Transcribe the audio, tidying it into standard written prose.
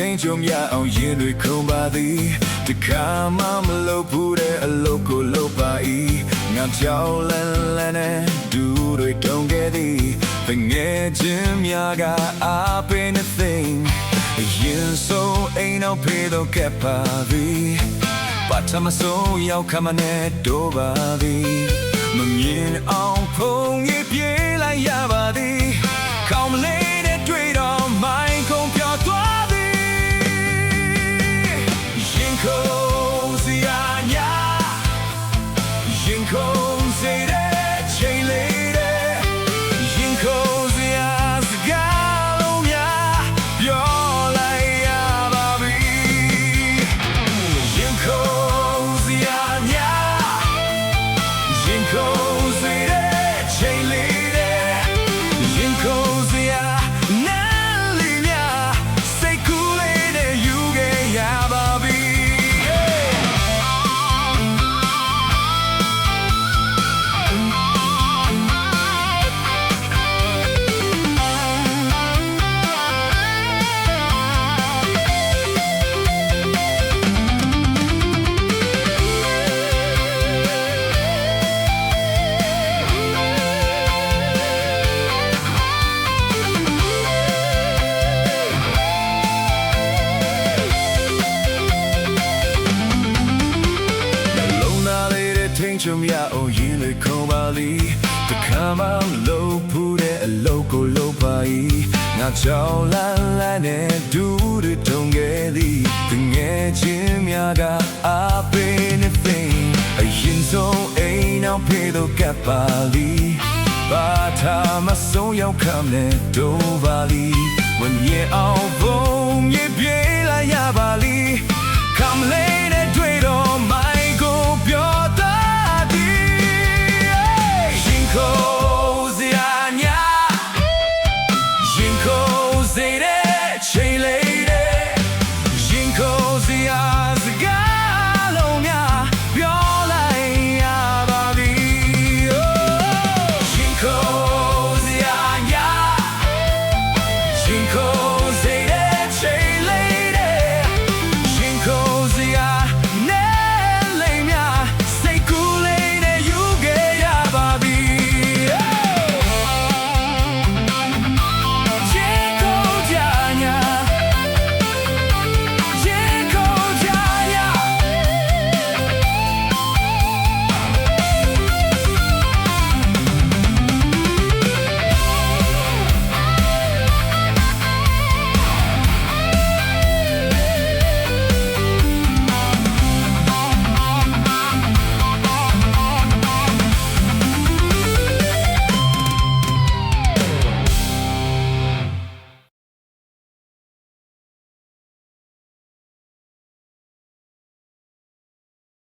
ထိန်ချုံရအောင်ရင်တွေခုံပါသည်တခါမှမလုပ်ဘူးတဲ့အလုပ်ကိုလုပ်ပါ၏ငါကြောက်လန့်လန့်နဲ့ဒူတွေတုံခဲ့သည်တငယ်ချင်းများကအားပေးနေသိရင်ဆုံးအိမ်အောင်ဖေးတော့ကပ်ပါသည်ဘာသာမဆုံးရောက်ခမနဲ့တို့ပါသည်မမြင်အောင်ဖုန်ရပြေးလိုက်ရပါသည်ကောင်းမလေးနဲ့တွေ့တော့မိုင်းခုံပြော်သွားသည်ရင်ခုန်စရာညာရင်ခုန်စေတဲ့ချိန်လေးတဲ့ရင်ခုန်စရာစကားလုံးများပြောလိုက်ရပါပြီရင်ခုန်စရာညာရင်ခုန်စေတဲ့ချိန်လေးတဲ့ရင်ခုန်စရာနားလေးများစိတ်ကူးလေးနဲ့ယူခဲ့ရပါပြီထိန်ချုံရအောင်ရင်တွေခုံပါလိတခါမှမလုပ်ဘူးတဲ့အလုပ်ကိုလုပ်ပါ၏ငါကြောက်လန့်လန့်နဲ့ဒူးတွေတုံခဲ့သည်တငယ်ချင်းများကအားပေးနေသိအရင်ဆုံးအိမ်အောင်ဖေးတော့ကပ်ပါလိဘာသာမဆုံးရောက်ခမနဲ့တို့ပါလိဝင်ရအောင်ဘုံရပြေးလာရပါလိ Come late